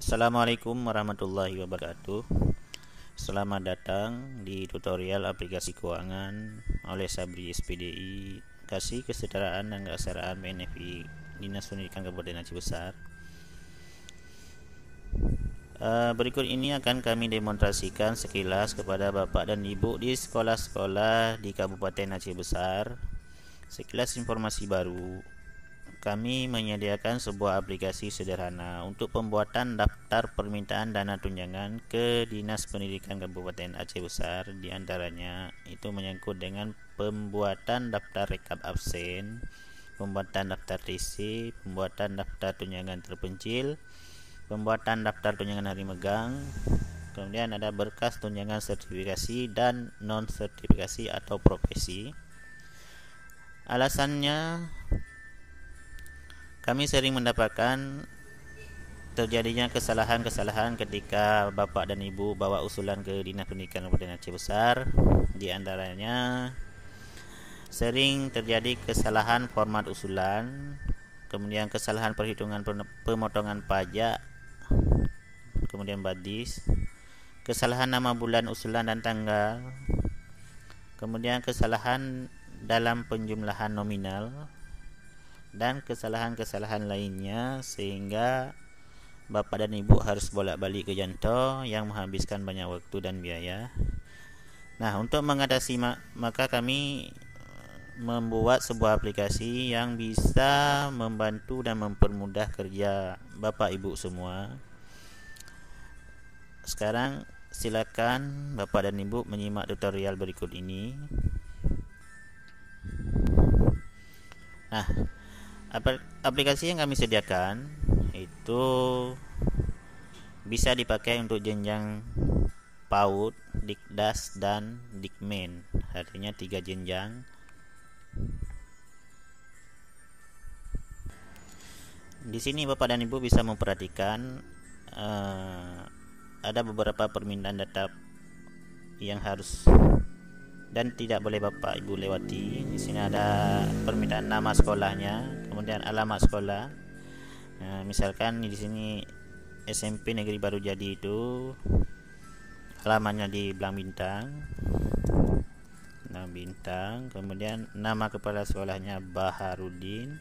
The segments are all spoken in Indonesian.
Assalamualaikum warahmatullahi wabarakatuh. Selamat datang di tutorial aplikasi keuangan oleh Sabri SPDI Kasih Kesetaraan dan Keaksaraan BNFI Dinas Pendidikan Kabupaten Aceh Besar. Berikut ini akan kami demonstrasikan sekilas kepada Bapak dan Ibu di sekolah-sekolah di Kabupaten Aceh Besar. Sekilas informasi baru, kami menyediakan sebuah aplikasi sederhana untuk pembuatan daftar permintaan dana tunjangan ke Dinas Pendidikan Kabupaten Aceh Besar. Di antaranya itu menyangkut dengan pembuatan daftar rekap absen, pembuatan daftar TC, pembuatan daftar tunjangan terpencil, pembuatan daftar tunjangan hari megang, kemudian ada berkas tunjangan sertifikasi dan non sertifikasi atau profesi. Alasannya, kami sering mendapatkan terjadinya kesalahan-kesalahan ketika Bapak dan Ibu bawa usulan ke Dinas Pendidikan Kabupaten Aceh Besar. Di antaranya sering terjadi kesalahan format usulan, kemudian kesalahan perhitungan pemotongan pajak, kemudian badis, kesalahan nama bulan usulan dan tanggal, kemudian kesalahan dalam penjumlahan nominal, dan kesalahan-kesalahan lainnya, sehingga Bapak dan Ibu harus bolak-balik ke Janto yang menghabiskan banyak waktu dan biaya. Nah, untuk mengatasi maka kami membuat sebuah aplikasi yang bisa membantu dan mempermudah kerja Bapak Ibu semua. Sekarang silakan Bapak dan Ibu menyimak tutorial berikut ini. Nah, aplikasi yang kami sediakan itu bisa dipakai untuk jenjang PAUD, Dikdas, dan Dikmen. Artinya 3 jenjang. Di sini Bapak dan Ibu bisa memperhatikan ada beberapa permintaan data yang harus dan tidak boleh Bapak Ibu lewati. Di sini ada permintaan nama sekolahnya, kemudian alamat sekolah. Nah, misalkan di sini SMP Negeri Baru Jadi itu alamatnya di Belang Bintang, kemudian nama kepala sekolahnya Baharudin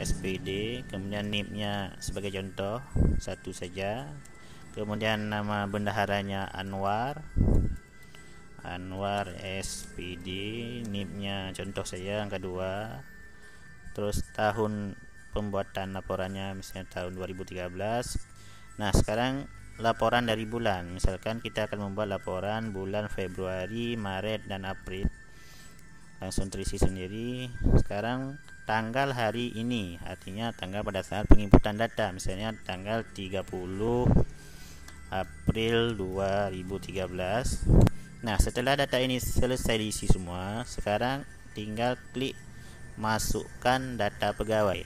SPD, kemudian NIP-nya sebagai contoh satu saja. Kemudian nama bendaharanya Anwar SPD, NIP-nya contoh saya angka 2. Terus tahun pembuatan laporannya misalnya tahun 2013. Nah, sekarang laporan dari bulan. Misalkan kita akan membuat laporan bulan Februari, Maret, dan April. Langsung terisi sendiri. Sekarang tanggal hari ini, artinya tanggal pada saat penginputan data, misalnya tanggal 30 April 2013. Nah, setelah data ini selesai diisi semua, sekarang tinggal klik masukkan data pegawai.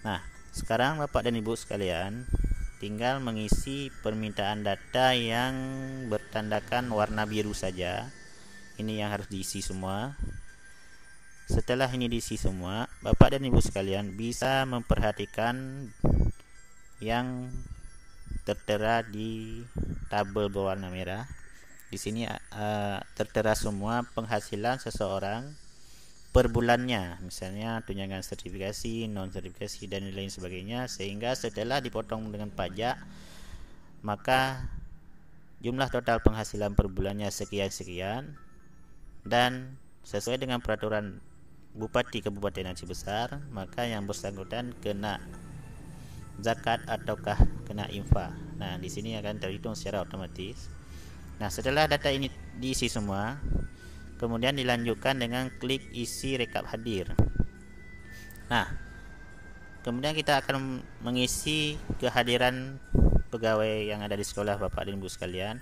Nah, sekarang Bapak dan Ibu sekalian tinggal mengisi permintaan data yang bertandakan warna biru saja. Ini yang harus diisi semua. Setelah ini diisi semua, Bapak dan Ibu sekalian bisa memperhatikan yang tertera di tabel berwarna merah. Di sini tertera semua penghasilan seseorang per bulannya, misalnya tunjangan sertifikasi, non sertifikasi, dan lain sebagainya. Sehingga setelah dipotong dengan pajak, maka jumlah total penghasilan per bulannya sekian-sekian, dan sesuai dengan peraturan Bupati Kabupaten Aceh Besar, maka yang bersangkutan kena zakat ataukah kena infak. Nah, di sini akan terhitung secara otomatis. Nah, setelah data ini diisi semua, kemudian dilanjutkan dengan klik isi rekap hadir. Nah, kemudian kita akan mengisi kehadiran pegawai yang ada di sekolah Bapak dan Ibu sekalian.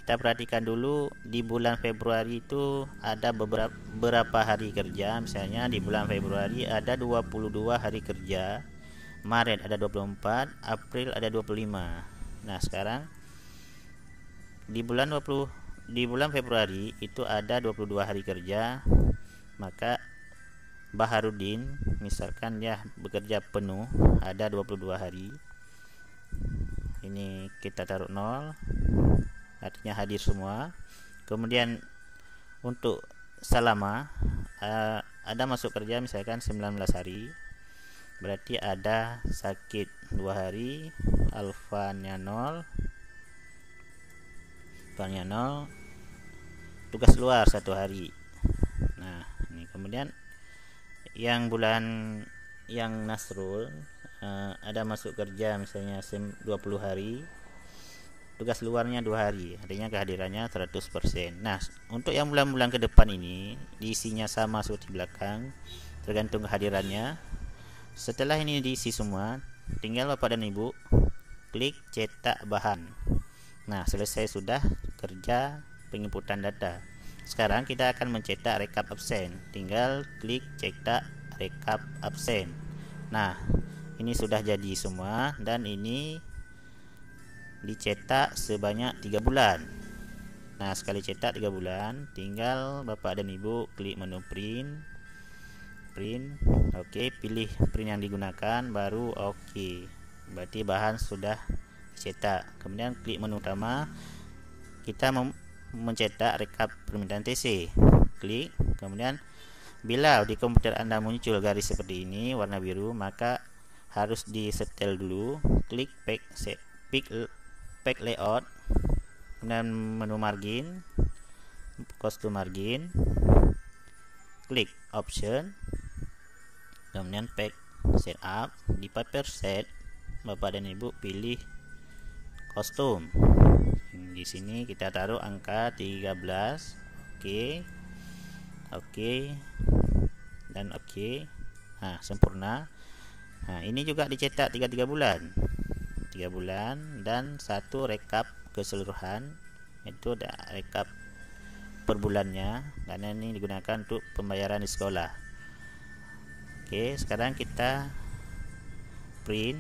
Kita perhatikan dulu di bulan Februari itu ada beberapa hari kerja. Misalnya di bulan Februari ada 22 hari kerja, Maret ada 24, April ada 25. Nah, sekarang di bulan Februari itu ada 22 hari kerja, maka Baharudin, misalkan ya bekerja penuh ada 22 hari, ini kita taruh 0, artinya hadir semua. Kemudian untuk Salama ada masuk kerja misalkan 19 hari, berarti ada sakit 2 hari, alfanya 0, tugas luar 1 hari. Nah ini kemudian yang bulan yang Nasrul ada masuk kerja misalnya 20 hari, tugas luarnya 2 hari, artinya kehadirannya 100%. Nah untuk yang bulan-bulan ke depan ini diisinya sama seperti belakang, tergantung kehadirannya. Setelah ini diisi semua, tinggal Bapak dan Ibu klik cetak bahan. Nah selesai sudah kerja penginputan data. Sekarang kita akan mencetak rekap absen, tinggal klik cetak rekap absen. Nah ini sudah jadi semua, dan ini dicetak sebanyak 3 bulan. Nah sekali cetak 3 bulan, tinggal Bapak dan Ibu klik menu print. Oke, pilih print yang digunakan, baru oke, berarti bahan sudah dicetak. Kemudian klik menu utama, kita mencetak rekap permintaan TC, klik. Kemudian bila di komputer Anda muncul garis seperti ini warna biru, maka harus disetel dulu. Klik pack layout, kemudian menu margin, kostum margin, klik option, kemudian pack setup. Di paper set Bapak dan Ibu pilih kostum. Di sini kita taruh angka 13. Oke dan oke. Nah sempurna. Nah ini juga dicetak 3 bulan dan 1 rekap keseluruhan, itu ada rekap per bulannya, karena ini digunakan untuk pembayaran di sekolah. Oke, sekarang kita print,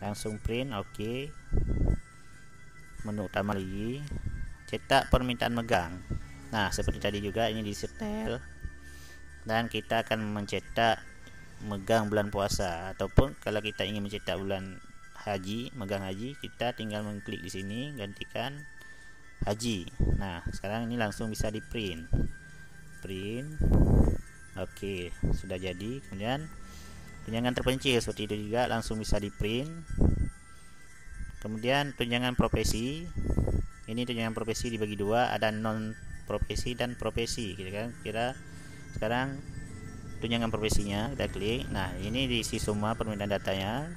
langsung print. Oke, menu utama lagi, cetak permintaan megang. Nah seperti tadi juga ini disetel, dan kita akan mencetak megang bulan puasa, ataupun kalau kita ingin mencetak bulan haji, megang haji, kita tinggal mengklik di sini, gantikan haji. Nah sekarang ini langsung bisa di print. Oke, sudah jadi. Kemudian tunjangan terpencil seperti itu juga langsung bisa di print. Kemudian tunjangan profesi, ini tunjangan profesi dibagi 2, ada non profesi dan profesi. Kira sekarang tunjangan profesinya kita klik. Nah ini diisi semua permintaan datanya,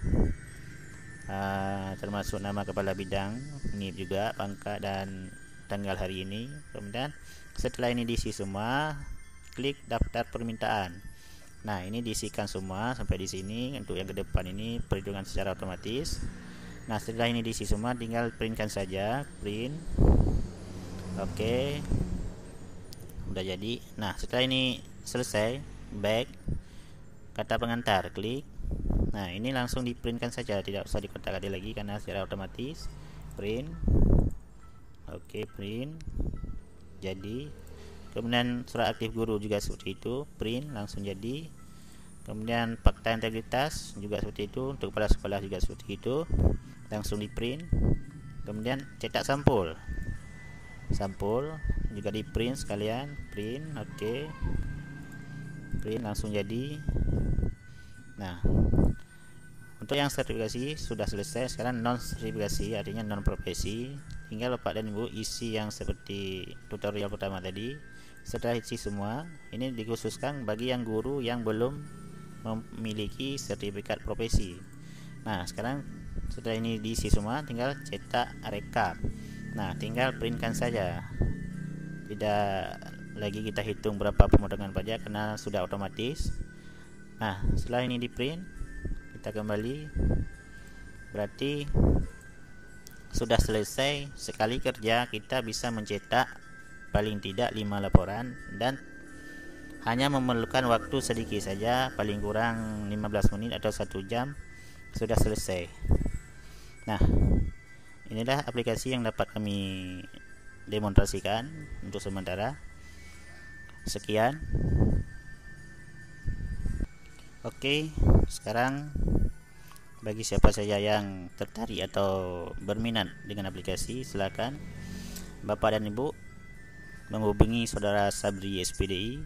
termasuk nama kepala bidang, NIP juga, pangkat dan tanggal hari ini. Kemudian setelah ini diisi semua, klik daftar permintaan. Nah ini diisikan semua sampai di sini. Untuk yang ke depan ini perhitungan secara otomatis. Nah setelah ini diisi semua, tinggal printkan saja, print. Oke, udah jadi. Nah setelah ini selesai, back, kata pengantar, klik. Nah ini langsung diprintkan saja, tidak usah dikotak-atik lagi karena secara otomatis. Print. Oke, print jadi. Kemudian surat aktif guru juga seperti itu, print langsung jadi. Kemudian fakta integritas juga seperti itu, untuk kepala sekolah juga seperti itu, langsung di print. Kemudian cetak sampul juga di print sekalian, print. Oke, print langsung jadi. Nah untuk yang sertifikasi sudah selesai. Sekarang non sertifikasi, artinya non profesi, tinggal Bapak dan Ibu isi yang seperti tutorial pertama tadi. Setelah isi semua, ini dikhususkan bagi yang guru yang belum memiliki sertifikat profesi. Nah sekarang setelah ini diisi semua, tinggal cetak rekap. Nah tinggal printkan saja, tidak lagi kita hitung berapa pemotongan pajak karena sudah otomatis. Nah setelah ini di print, kita kembali, berarti sudah selesai. Sekali kerja kita bisa mencetak paling tidak 5 laporan, dan hanya memerlukan waktu sedikit saja, paling kurang 15 menit atau 1 jam sudah selesai. Nah inilah aplikasi yang dapat kami demonstrasikan untuk sementara. Sekian. Oke, sekarang bagi siapa saja yang tertarik atau berminat dengan aplikasi, silakan Bapak dan Ibu menghubungi Saudara Sabri SPDI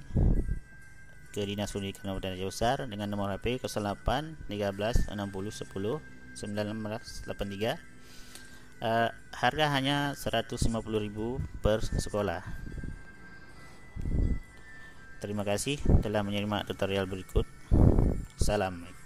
ke Dinas Pendidikan Kabupaten Aceh Besar dengan nomor HP 08 13 60 10 1983. Harga hanya 150.000 per sekolah. Terima kasih telah menyimak tutorial berikut. Assalamualaikum.